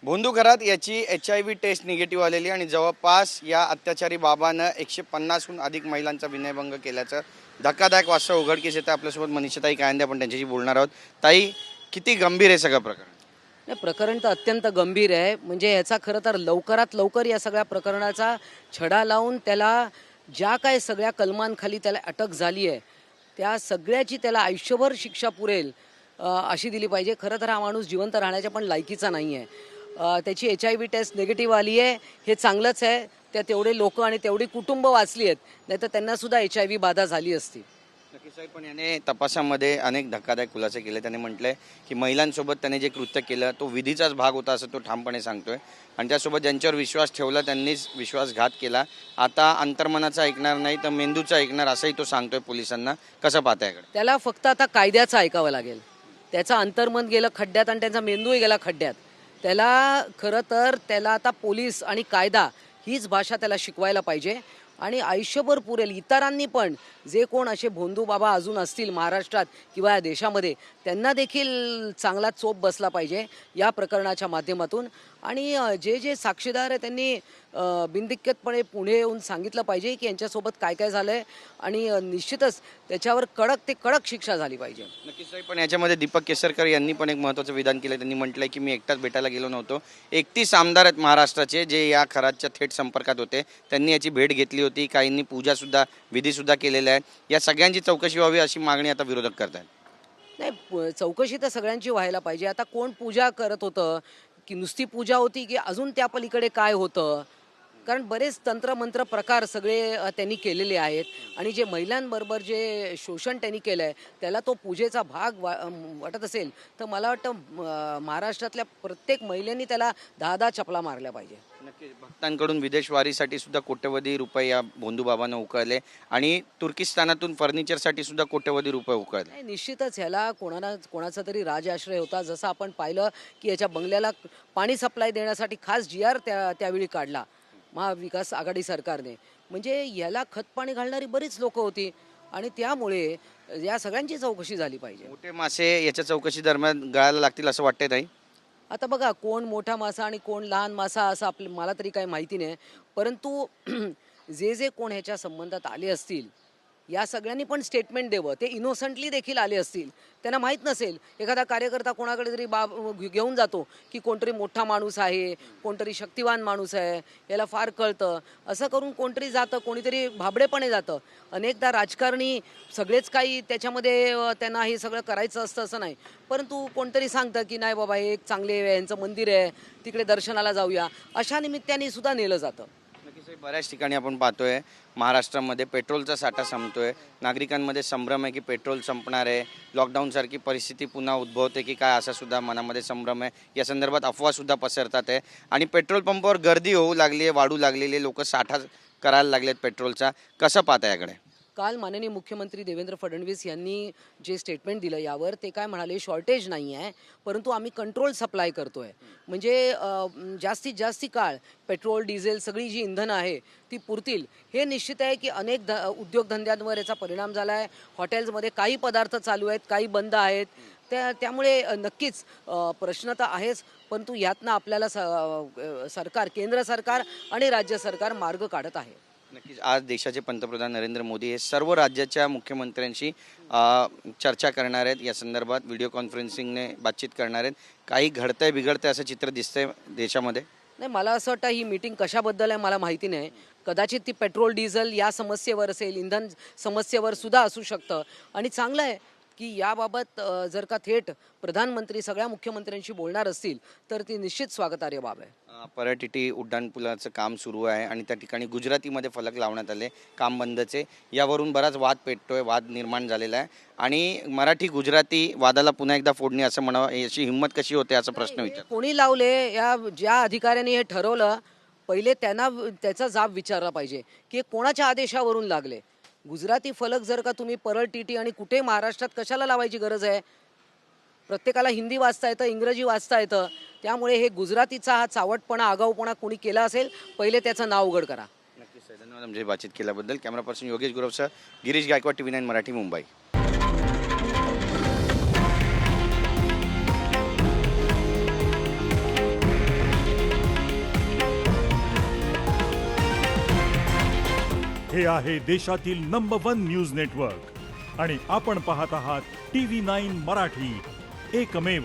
भोंदू घरात याची HIV टेस्ट निगेटिव्ह आलेली आणि जवळपास या अत्याचारी बाबानं 150हून अधिक महिलांचा विनयभंग केल्याचं धक्कादायक वास्तव उघडकीस येतं। आपल्यासोबत मनीषाताई कायंदे आपण त्यांच्याशी बोलणार आहोत। ताई, किती गंभीर आहे सगळं प्रकरण? नाही, प्रकरण तर अत्यंत गंभीर आहे। म्हणजे याचा खरं तर लवकरात लवकर या सगळ्या प्रकरणाचा छडा लावून त्याला ज्या काय सगळ्या कलमांखाली त्याला अटक झाली आहे त्या सगळ्याची त्याला आयुष्यभर शिक्षा पुरेल अशी दिली पाहिजे। खरं तर हा माणूस जिवंत राहण्याच्या पण लायकीचा नाही आहे। त्याची HIV टेस्ट निगेटिव्ह आली आहे हे चांगलंच आहे। त्या तेवढे लोक आणि तेवढी कुटुंब वाचली आहेत, नाही तर त्यांनासुद्धा HIV बाधा झाली असती। नक्कीच साहेब, पण याने तपासामध्ये अनेक धक्कादायक खुलासे केले। त्याने म्हटलंय की महिलांसोबत त्याने जे कृत्य केलं तो विधीचाच भाग होता असं तो ठामपणे सांगतोय आणि त्यासोबत ज्यांच्यावर विश्वास ठेवला त्यांनीच विश्वासघात केला। आता अंतर्मनाचा ऐकणार नाही तर मेंदूचा ऐकणार असंही तो सांगतोय पोलिसांना। कसं पाहताय याकडे? त्याला फक्त आता कायद्याचं ऐकावं लागेल। त्याचं अंतर्मन गेलं खड्ड्यात आणि त्यांचा मेंदूही गेला खड्ड्यात। त्याला खरं तर त्याला आता पोलीस आणि कायदा हीच भाषा त्याला शिकवायला पाहिजे आणि आयुष्यभर पुरेल। इतरांनी पण जे कोण असे भोंदू बाबा अजून असतील महाराष्ट्रात किंवा या देशामध्ये त्यांना देखील चांगला चोप बसला पाहिजे या प्रकरणाच्या माध्यमातून। आणि जे जे साक्षीदार आहे त्यांनी बिनदिक्कतपणे पुढे येऊन सांगितलं पाहिजे की यांच्यासोबत काय काय झालं आहे आणि निश्चितच त्याच्यावर कडक शिक्षा झाली पाहिजे। नक्कीच साहेब, पण याच्यामध्ये दीपक केसरकर यांनी पण एक महत्त्वाचं विधान केलं। त्यांनी म्हटलंय की मी एकटाच भेटायला गेलो नव्हतो, 31 आमदार आहेत महाराष्ट्राचे जे या खरातच्या थेट संपर्कात होते, त्यांनी याची भेट घेतली होती। काहींनी विधीसुद्धा केलेल्या आहेत। या सगळ्यांची चौकशी व्हावी अशी मागणी आता विरोधक करत आहेत। नाही, चौकशी तर सगळ्यांची व्हायला पाहिजे। आता कोण पूजा करत होतं, की नुसती पूजा होती की अजून त्या पलीकडे काय होतं? कारण बरेच तंत्रमंत्र प्रकार सगळे त्यांनी केलेले आहेत आणि जे महिलांबरोबर जे शोषण त्यांनी केलं आहे त्याला तो पूजेचा भाग वाटत असेल तर मला वाटतं महाराष्ट्रातल्या प्रत्येक महिलेनी त्याला 10-10 चपला मारल्या पाहिजे। नक्कीच भक्तांकडून विदेशवारीसाठी सुद्धा कोट्यवधी रुपये या भोंदू बाबांना उकळले आणि तुर्किस्तानातून फर्निचरसाठी सुद्धा कोट्यवधी रुपये उकळले। नाही, निश्चितच ह्याला कोणाचा तरी राजआश्रय होता। जसं आपण पाहिलं की याच्या बंगल्याला पाणी सप्लाय देण्यासाठी खास GR त्यावेळी काढला महाविकास आघाडी सरकारने। म्हणजे याला खतपाणी घालणारी बरीच लोक होती आणि त्यामुळे या सगळ्यांची चौकशी झाली पाहिजे। मोठे मासे याच्या चौकशी दरम्यान गळायला लागतील असं वाटतंय ताई? आता बघा, कोण मोठा मासा आणि कोण लहान मासा असं मला तरी काही माहिती नाही, परंतु जे कोण ह्याच्या संबंधात आले असतील या सगळ्यांनी पण स्टेटमेंट द्यावं। ते इनोसंटली देखील आले असतील, त्यांना माहीत नसेल। एखादा कार्यकर्ता कोणाकडे तरी घेऊन जातो की कोणतरी मोठा माणूस आहे, कोणतरी शक्तिवान माणूस आहे, याला फार कळतं, असं करून कोणतरी जातं, कोणीतरी भाबडेपणे जातं। अनेकदा राजकारणी सगळेच काही त्याच्यामध्ये त्यांना हे सगळं करायचं असतं असं नाही, परंतु कोणतरी सांगतं की नाही बाबा हे एक चांगले यांचं मंदिर आहे, तिकडे दर्शनाला जाऊया, अशा निमित्ताने सुद्धा नेलं जातं। बऱ्याच ठिकाणी आपण पाहतोय महाराष्ट्रामध्ये पेट्रोलचा साठा संपतोय, नागरिकांमध्ये संभ्रम आहे की पेट्रोल संपणार आहे, लॉकडाऊनसारखी परिस्थिती पुन्हा उद्भवते की काय असा सुद्धा मनामध्ये संभ्रम आहे। या संदर्भात अफवासुद्धा पसरतात आहे आणि पेट्रोल पंपावर गर्दी होऊ लागली आहे, वाढू लागलेली आहे, लोक साठा करायला लागलेत पेट्रोलचा। कसं पाहता याकडे? काल माननीय मुख्यमंत्री देवेंद्र फडणवीस यांनी जे स्टेटमेंट दिलं यावर ते काय म्हणाले, शॉर्टेज नाही आहे परंतु आम्ही कंट्रोल सप्लाय करतोय। म्हणजे जास्तीत जास्त काळ पेट्रोल डिझेल सगळी जी इंधनं आहे ती पुरतील हे निश्चित आहे। की अनेक उद्योगधंद्यांवर याचा परिणाम झाला आहे। हॉटेल्समध्ये काही पदार्थ चालू आहेत, काही बंद आहेत, त्यामुळे नक्कीच प्रश्न तर आहेच, परंतु यातनं आपल्याला सरकार, केंद्र सरकार आणि राज्य सरकार मार्ग काढत आहे। नक्कीच आज देशाचे पंतप्रधान नरेंद्र मोदी हे सर्व राज्याच्या मुख्यमंत्र्यांशी चर्चा करणार आहेत। या संदर्भात व्हिडिओ कॉन्फरन्सिंगने बातचीत करणार आहेत। काही घडतंय बिघडतंय असं चित्र दिसतंय देशामध्ये? नाही, मला असं वाटतं ही मीटिंग कशाबद्दल आहे मला माहिती नाही। कदाचित ती पेट्रोल डिझेल या समस्येवर असेल, इंधन समस्येवर सुद्धा असू शकतं आणि चांगलं आहे की याबाबत जर का थेट प्रधानमंत्री सगळ्या मुख्यमंत्र्यांशी बोलणार असतील तर ती निश्चित स्वागतार्ह बाब आहे। परळ-टिटी उड्डाणपुलाचं काम सुरू आहे आणि त्या ठिकाणी गुजरातीमध्ये फलक लावण्यात आले, काम बंदचे। यावरून बराच वाद पेटतोय, वाद निर्माण झालेला आहे आणि मराठी गुजराती वादाला पुन्हा एकदा फोडणी असं म्हणावं याची हिंमत कशी होते असा प्रश्न विचार कोणी लावले? ज्या अधिकाऱ्यांनी हे ठरवलं पहिले त्यांना त्याचा जाब विचारला पाहिजे की कोणाच्या आदेशावरून लागले। गुजराती फलक जर का तुम्ही परळ-टिटी आणि कुठे महाराष्ट्रात कशाला लावायची गरज आहे? प्रत्येकाला हिंदी वाचता येतं, इंग्रजी वाचता येतं, त्यामुळे हे गुजरातीचा हा चावटपणा, आगाऊपणा कोणी केला असेल पहिले त्याचं नाव उघड करा। नक्कीच, धन्यवाद आमची बातचीत केल्याबद्दल। कॅमेरा पर्सन योगेश गुरवसह गिरीश गायकवाड, TV9 मराठी, मुंबई। हे आहे देशातील नंबर 1 न्यूज नेटवर्क आणि आपण पाहत आहात TV9 मराठी, एकमेव.